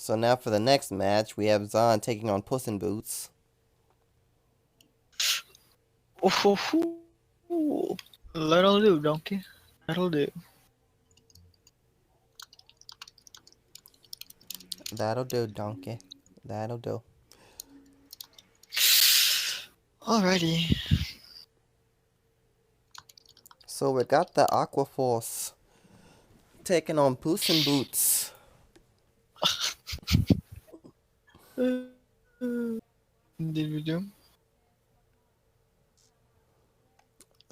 So now for the next match, we have Zane taking on Puss in Boots. Ooh. That'll do, donkey. That'll do. That'll do, donkey. That'll do. Alrighty. So we got the Aqua Force taking on Puss in Boots. Did we do?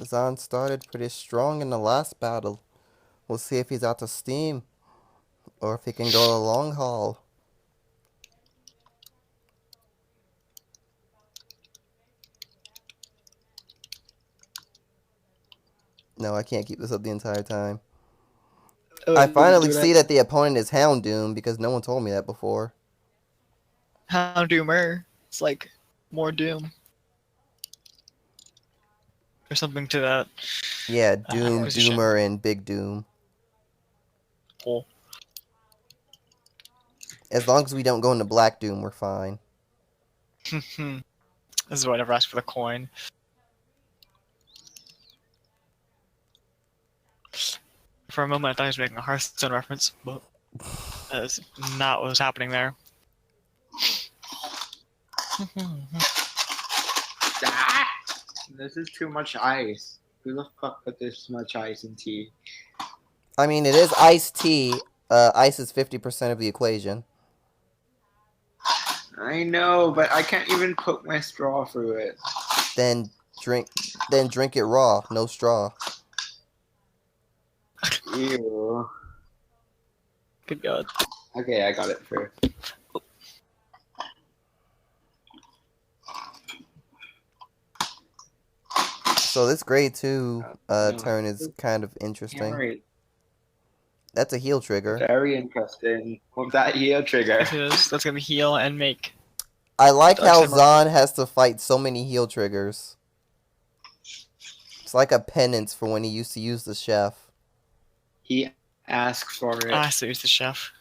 Zane started pretty strong in the last battle. We'll see if he's out to steam, or if he can go the long haul. No, I can't keep this up the entire time. I finally see that the opponent is Houndoomer because no one told me that before. Houndoomer. It's like more Doom. Or something to that. Yeah, Doom, Doomer, and Big Doom. Cool. As long as we don't go into Black Doom, we're fine. This is why I never asked for the coin. For a moment, I thought he was making a Hearthstone reference, but that's not what was happening there. This is too much ice. Who the fuck put this much ice in tea? I mean, it is iced tea. Ice is 50% of the equation. I know, but I can't even poke my straw through it. Then drink it raw, no straw. Ew. Good God. Okay, I got it through. So this grade 2 turn is kind of interesting. That's a heal trigger. Very interesting. With that heal trigger. It is. That's gonna heal and make. I like how Zane has to fight so many heal triggers. It's like a penance for when he used to use the chef. He asks for it. Ah, so he's the chef.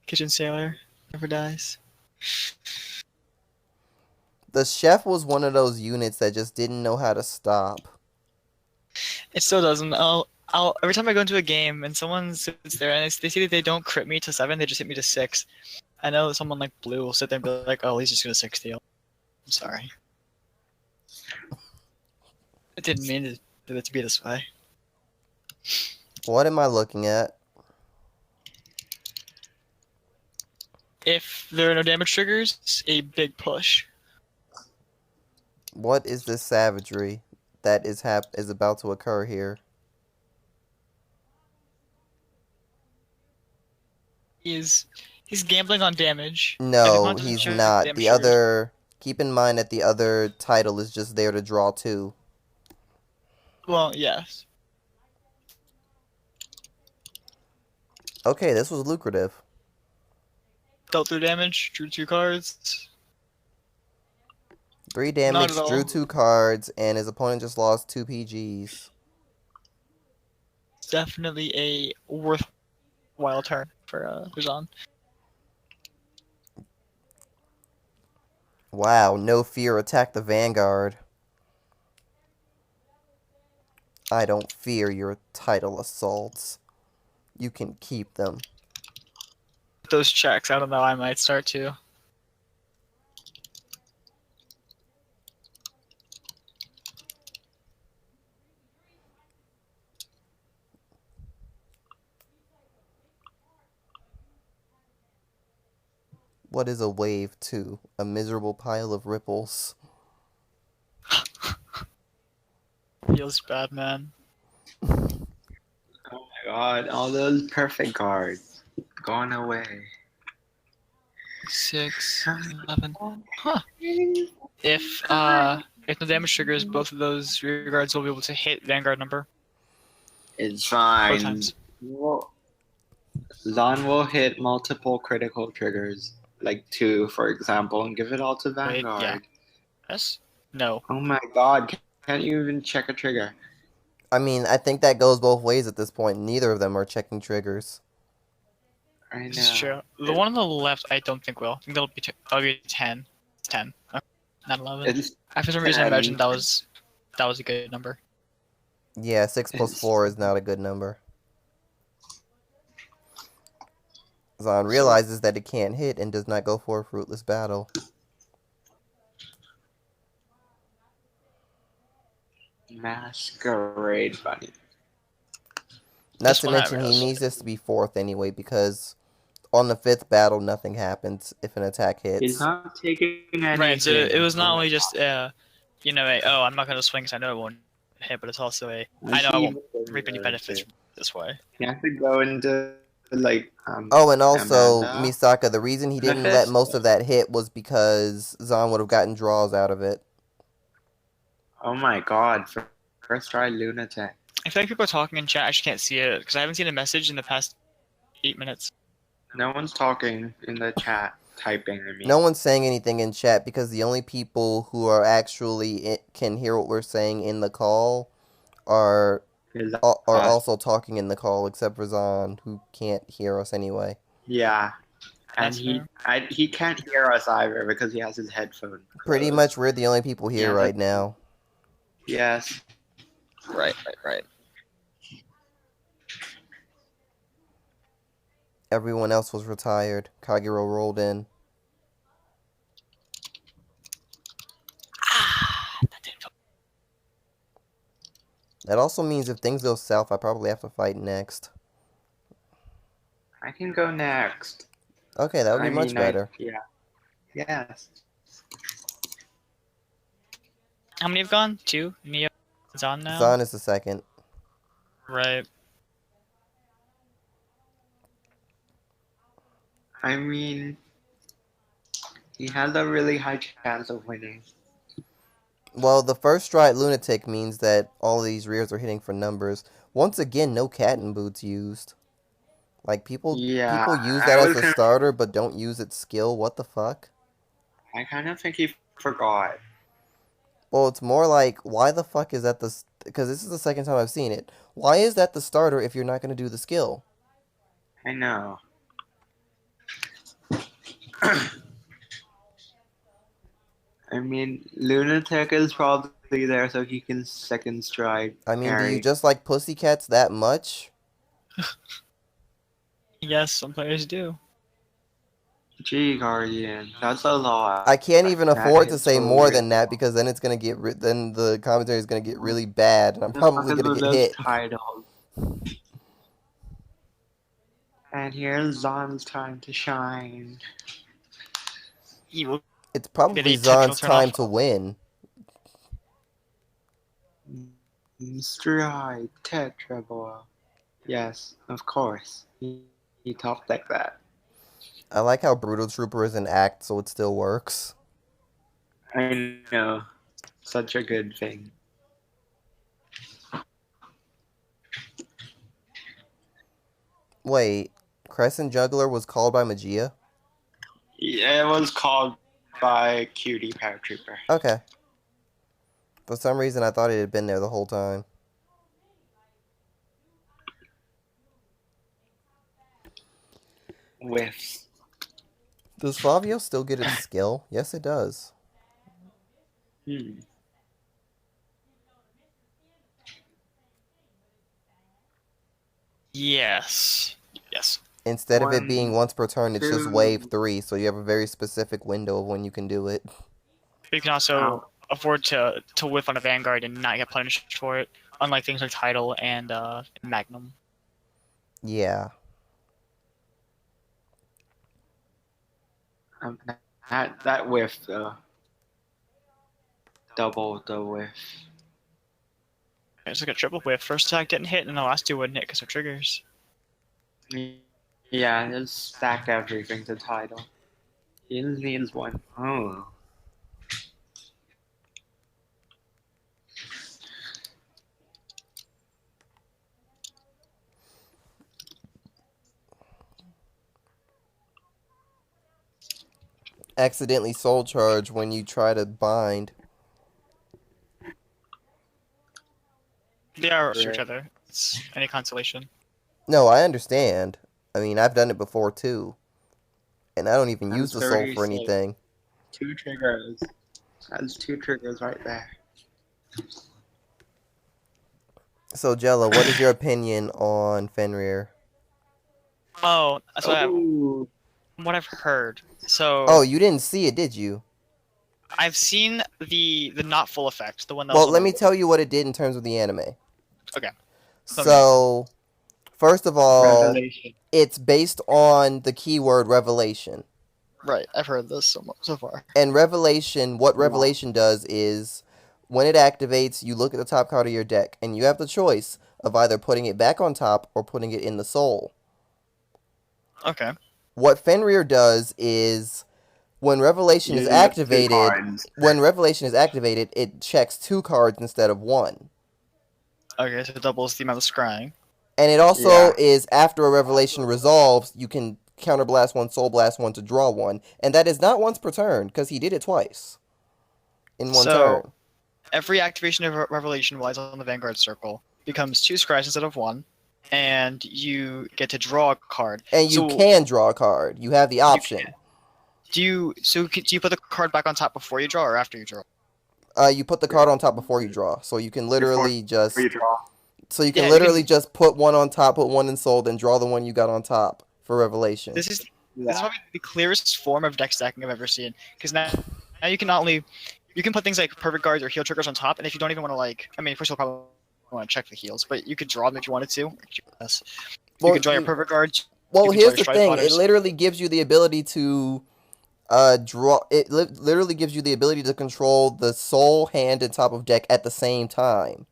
Kitchen sailor never dies. The chef was one of those units that just didn't know how to stop. It still doesn't. Every time I go into a game and someone sits there and they see that they don't crit me to 7, they just hit me to 6. I know that someone like Blue will sit there and be like, "Oh, he's just gonna 6 steal." I'm sorry. I didn't mean it to be this way. What am I looking at? If there are no damage triggers, a big push. What is this savagery that is about to occur here? He's gambling on damage. No, he's not. The other... Keep in mind that the other title is just there to draw 2. Well, yes. Okay, this was lucrative. Dealt 3 damage, drew 2 cards. 3 damage, drew 2 cards, and his opponent just lost 2 PGs. Definitely a worthwhile turn for Zane. Wow, no fear, attack the Vanguard. I don't fear your title assaults. You can keep them. Those checks, I don't know, I might start to. What is a wave 2? A miserable pile of ripples. Feels bad, man. Oh my god, all those perfect cards. Gone away. 6, 11. Huh. If no damage triggers, both of those rear guards will be able to hit Vanguard number. It's fine. Both times. Zane will hit multiple critical triggers. Like 2, for example, and give it all to Vanguard. Yeah. Yes? No. Oh my god, can't you even check a trigger? I mean, I think that goes both ways at this point. Neither of them are checking triggers. I This is true. know. The one on the left, I don't think will. I think that'll be 10. It's 10. Okay. Not 11. It's For some reason, I 10. imagined that was a good number. Yeah, 6 plus It's 4 is not a good number. Zahn so realizes that it can't hit and does not go for a fruitless battle. masquerade bunny. Not This to one I mention he realized. needs this to be 4th anyway, because on the 5th battle nothing happens if an attack He's hits. not taking anything. Right, so it was not Oh only my just, oh, I'm not going to swing because I know it won't hit, but it's also God. I know I He won't reap any benefits this way. You have to go into like Oh, and also, Amanda. Misaka, the reason he didn't let most of that hit was because Zahn would have gotten draws out of it. Oh my God! First try lunatic. I feel like people are talking in chat. I just can't see it because I haven't seen a message in the past 8 minutes. No one's talking in the chat, typing. I mean, No one's saying anything in chat because the only people who are actually can hear what we're saying in the call are is are us. also talking in the call, except for Zahn, who can't hear us anyway. Yeah, and That's fair. he can't hear us either because he has his headphone. Pretty closed. much, we're the only people here Yeah, right now. Yes. Right. Everyone else was retired. Kagero rolled in. That didn't feel- That also means if things go south, I probably have to fight next. I can go next. Okay, that would be much better. Yeah. Yes. How many have gone? 2? Neo is on now? Zahn is the second. Right. I mean, he has a really high chance of winning. Well, the first strike lunatic means that all these rears are hitting for numbers. Once again, no cat and boots used. Like, people Yeah, use I that as was a gonna- starter, but don't use its skill. What the fuck? I kind of think he forgot. Well, it's more like, why the fuck is that the... Because this is the second time I've seen it. Why is that the starter if you're not going to do the skill? I know. I mean, Lunatic is probably there so he can second stride. I mean, do carry. you just like pussycats that much? Yes, some players do. Gee, Guardian, that's a lot. I can't even That afford to is say so more weird. than that because then it's gonna get then the commentary is gonna get really bad and I'm probably Because gonna of get those hit. titles. And here's Zon's time to shine. He will It's get probably a technical Zahn's turn time off. to win. Stride, Tetra Ball. Yes, of course. He talked like that. I like how Brutal Trooper is an act, so it still works. I know. Such a good thing. Wait, Crescent Juggler was called by Magia? Yeah, it was called by Cutie Paratrooper. Okay. For some reason, I thought it had been there the whole time. Whiffs. Does Flavio still get its skill? Yes, it does. Yes. Instead of it being once per turn, it's just two. wave 3, so you have a very specific window of when you can do it. But you can also afford to whiff on a Vanguard and not get punished for it, unlike things like Tidal and Magnum. Yeah. That whiff though. Double the whiff. It's like a triple whiff. First attack didn't hit, and the last two wouldn't hit because of triggers. Yeah, just stack everything to title. He needs one. Oh. Accidentally soul charge when you try to bind. They are to each other. It's any consolation. No, I understand. I mean, I've done it before too, and I don't even use That's the soul already for safe. anything. 2 triggers. That's 2 triggers right there. So, Jella, what is your opinion on Fenrir? Oh, that's Oh, what I've heard. Oh, So you didn't see it, did you? I've seen the not full effect, the one that Well, was on let the. me tell you what it did in terms of the anime. Okay. Let me know. So, first of all, revelation. it's based on the keyword revelation. Right, I've heard this so far. And revelation, what Yeah. revelation does is when it activates, you look at the top card of your deck, and you have the choice of either putting it back on top or putting it in the soul. Okay. What Fenrir does is when revelation is Usually that's 2 activated, cards. it checks 2 cards instead of 1. Okay, so it doubles the amount of scrying. And it also Yeah. is after a revelation resolves, you can counterblast 1, soul blast 1 to draw 1, and that is not once per turn because he did it twice in one So turn. every activation of Revelation while it's on the Vanguard circle becomes 2 scries instead of 1, and you get to draw a card. And you So can draw a card. You have the option. do you put the card back on top before you draw or after you draw? You put the card on top before you draw, so you can literally just Before you draw. Yeah, you can- just put 1 on top, put 1 in soul, then draw the one you got on top for revelation. This is Yeah. probably the clearest form of deck stacking I've ever seen. Because now you can put things like perfect guards or heal triggers on top, and if you don't even want to first you'll probably want to check the heals, but you could draw them if you wanted to. Yes. You Well, could draw your perfect guards. Well, you can here's draw the your strike thing. It plotters. literally gives you the ability to draw. Literally gives you the ability to control the soul, hand, and top of deck at the same time.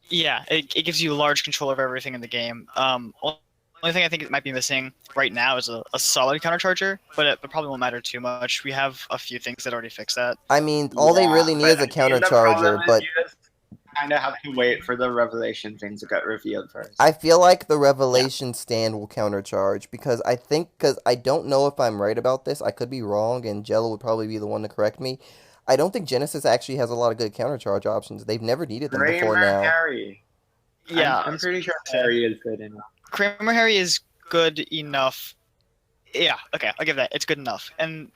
Yeah, it gives you large control over everything in the game. Only thing I think it might be missing right now is a solid countercharger, but it probably won't matter too much. We have a few things that already fix that. I mean, all they really need is a countercharger, but you just kind of have to wait for the revelation thing to get revealed first. I feel like the revelation stand will countercharge because I don't know if I'm right about this. I could be wrong, and Jello would probably be the one to correct me. I don't think Genesis actually has a lot of good countercharge options. They've never needed them before Kramer now. Harry. Yeah, I'm pretty sure Harry is good enough. Kramer Harry is good enough. Yeah, okay, I'll give that. It's good enough, and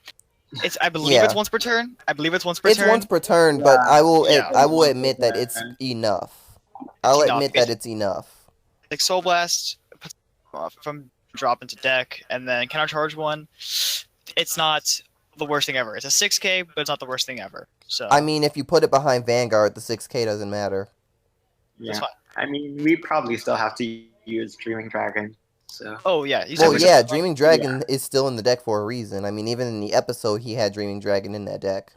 I believe Yeah. it's once per turn. It's once per turn, but Yeah. I will Yeah. I will Once per admit that it's turn. enough. I'll enough. admit that it's enough. Like Soul Blast puts from drop into deck, and then countercharge one. It's not the worst thing ever. It's a 6K, but it's not the worst thing ever. So I mean, if you put it behind Vanguard, the 6K doesn't matter. that's Yeah. fine. I mean, we probably still have to use Dreaming Dragon. So Oh yeah, you Well, said yeah, Dreaming Dragon is still in the deck for a reason. I mean, even in the episode, he had Dreaming Dragon in that deck.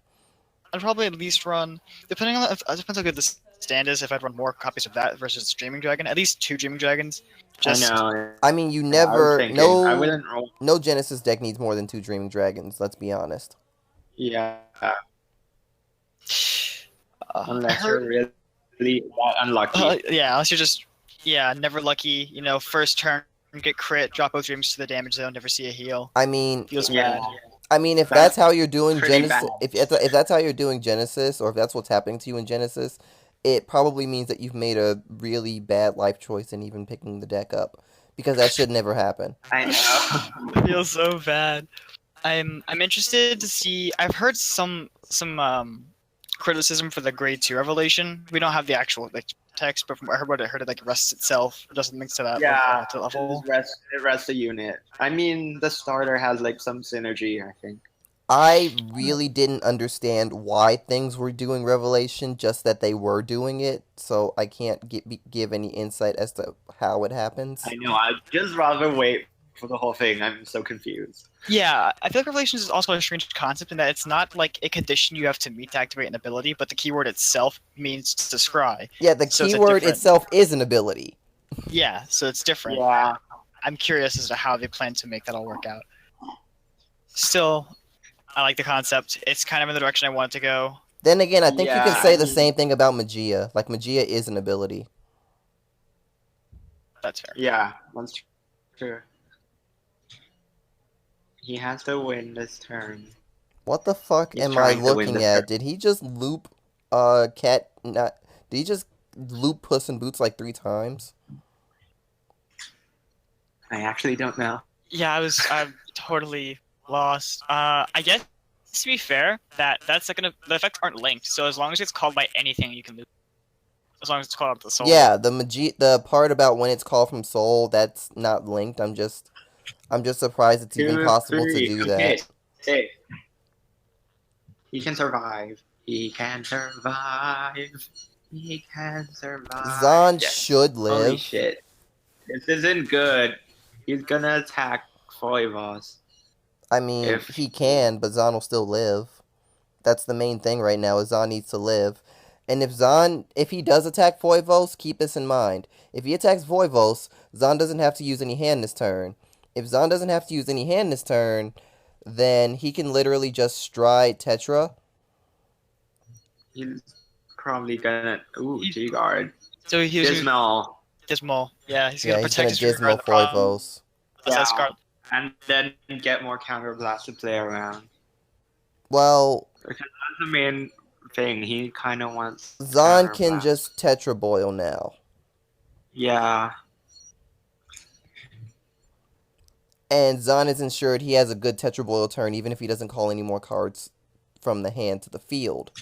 I'd probably at least run, depending on depends how good the stand is. If I'd run more copies of that versus Dreaming Dragon, at least 2 Dreaming Dragons. Just I know. I mean, you I was never thinking, I wouldn't roll. no Genesis deck needs more than 2 Dreaming Dragons. Let's be honest. Yeah. I Unless heard, you're really that unlucky. yeah, unless you're just never lucky. First turn get crit, drop both dreams to the damage zone, never see a heal. I mean, Feels Yeah. bad. I mean, if That's that's how you're doing pretty Genesis, bad. if that's how you're doing Genesis, or if that's what's happening to you in Genesis, it probably means that you've made a really bad life choice in even picking the deck up, because that should never happen. I know. I feel so bad. I'm interested to see. I've heard some criticism for the grade 2 revelation. We don't have the actual text, but from what I heard, it rests itself. It doesn't mix to that Yeah, level. it rests the unit. I mean, the starter has some synergy, I think. I really didn't understand why things were doing Revelation, just that they were doing it, so I can't give any insight as to how it happens. I know, I'd just rather wait for the whole thing. I'm so confused. Yeah, I feel like Revelations is also a strange concept in that it's not like a condition you have to meet to activate an ability, but the keyword itself means to scry. Yeah, the So it's a keyword different- itself is an ability. Yeah, so it's different. Yeah. I'm curious as to how they plan to make that all work out. Still, I like the concept. It's kind of in the direction I want it to go. Then again, I think you can Yeah, say I the mean- same thing about Magia. Like, Magia is an ability. That's fair. Yeah, that's true. He has to win this turn. What the fuck He's am I trying to win looking this at? turn. Did he just loop, did he just loop Puss in Boots like 3 times? I actually don't know. Yeah, I'm totally lost. I guess to be fair, that's like the effects aren't linked. So as long as it's called by anything, you can lose. As long as it's called out the soul. Yeah, the part about when it's called from Soul, that's not linked. I'm just surprised it's even 2, possible to 3. do Okay, that. safe. He can survive. He can survive. He can survive. Zahn Yes. should Holy live. shit. This isn't good. He's gonna attack Foivos. I mean, If he can, but Zahn will still live. That's the main thing right now, is Zahn needs to live. And if he does attack Voivos, keep this in mind. If he attacks Voivos, Zahn doesn't have to use any hand this turn. If Zahn doesn't have to use any hand this turn, then he can literally just stride Tetra. he's probably gonna G-Guard. So he was Dismal. Dismal. Yeah, he's Yeah, gonna he's protect gonna his rear guard. Dismal The problem Voivos. is that Scar- And then get more counter blast to play around. Well, Because that's the main thing. He kind of wants Zahn counter can blast. just Tetra Boil now. Yeah. And Zahn is ensured he has a good Tetra Boil turn, even if he doesn't call any more cards from the hand to the field.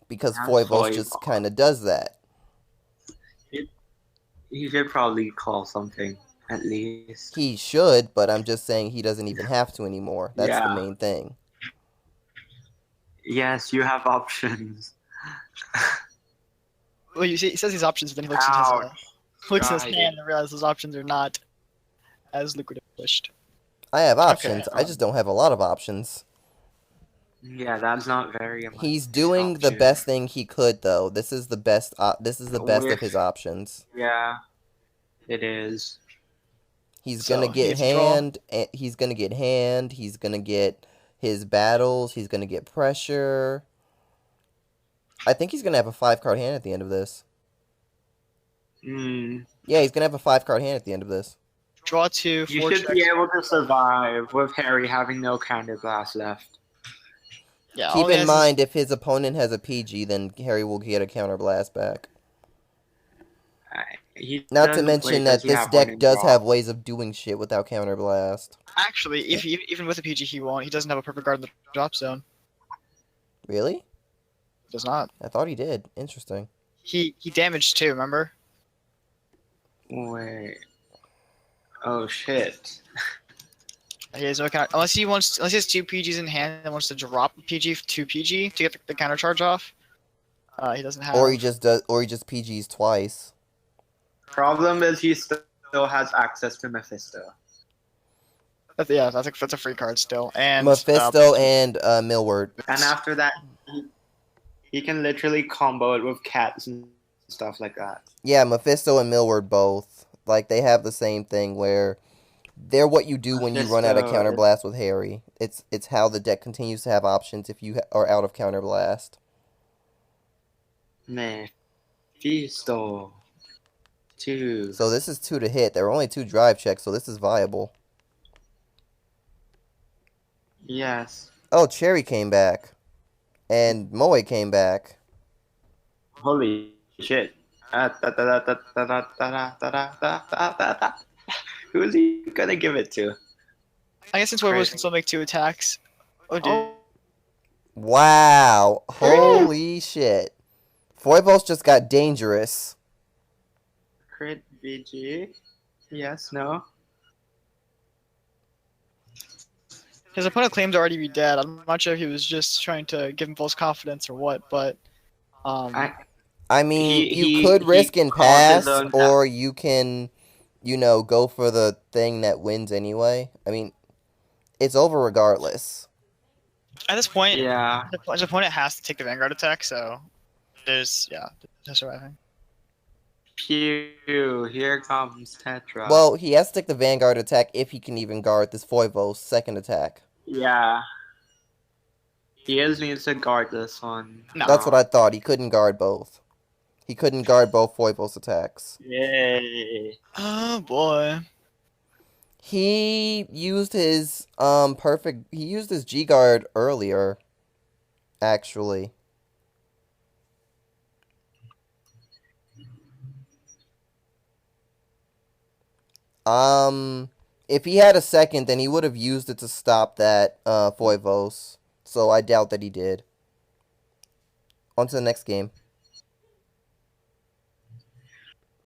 Because That's Voivos just kind of does that. He should probably call something, at least. He should, but I'm just saying he doesn't even have to anymore. That's the Yeah. main thing. Yes, you have options. Well, you see, he says these options, but then he looks at his looks at his Tried hand it. and realizes those options are not as lucrative as wished. I have options. Okay, I just don't have a lot of options. Yeah, that's not very much. He's doing the option. best thing he could, though. This is the best. This is the best of his options. Yeah, it is. He's So, gonna he get gets to draw. hand. He's gonna get hand. He's gonna get his battles. He's gonna get pressure. I think he's gonna have a 5-card hand at the end of this. Yeah, he's gonna have a 5-card hand at the end of this. Draw 2, You 4 should checks. be able to survive with Harry having no counter blast left. Yeah, all Keep he in has mind, if his opponent has a PG, then Harry will get a counter blast back. He Not to doesn't mention play that 'cause he this have one deck in does draw. have ways of doing shit without counter blast. actually, even with a PG, he won't. He doesn't have a perfect guard in the drop zone. Really? He does not. I thought he did. Interesting. He damaged too. Remember? Wait. Oh shit. He has no counter unless he has 2 PGs in hand and wants to drop a PG 2 PG to get the counter charge off. He doesn't have. Or he just PGs twice. Problem is he still has access to Mephisto. Yeah, that's a free card still. And Mephisto and Millward. And after that, he can literally combo it with cats and stuff like that. Yeah, Mephisto and Millward both. Like, they have the same thing where they're what you do when you run out of Mephisto. counter blast with Harry. It's how the deck continues to have options if you are out of counter blast. Mephisto. 2. So this is 2 to hit. There were only 2 drive checks, so this is viable. Yes. Oh, Cherry came back. And Moe came back. Holy shit. Who is he gonna give it to? I guess since Werewolves can still make 2 attacks. Oh, dude. Oh, Wow. Holy shit. Foibos just got dangerous. crit BG. Yes, no. His opponent claimed to already be dead. I'm not sure if he was just trying to give him false confidence or what, but I mean, He- you could he risk and called pass, his own or you can, go for the thing that wins anyway. I mean, it's over regardless. at this point, Yeah. his opponent has to take the Vanguard attack, so there's surviving. Pew. Here comes Tetra. Well, he has to take the Vanguard attack if he can even guard this Foibos' second attack. Yeah. He needs to guard this one. No. That's what I thought. He couldn't guard both. He couldn't guard both Foibos' attacks. Yay. Oh boy. He used his he used his G guard earlier, actually. If he had a second, then he would have used it to stop that Foivos. So I doubt that he did. On to the next game.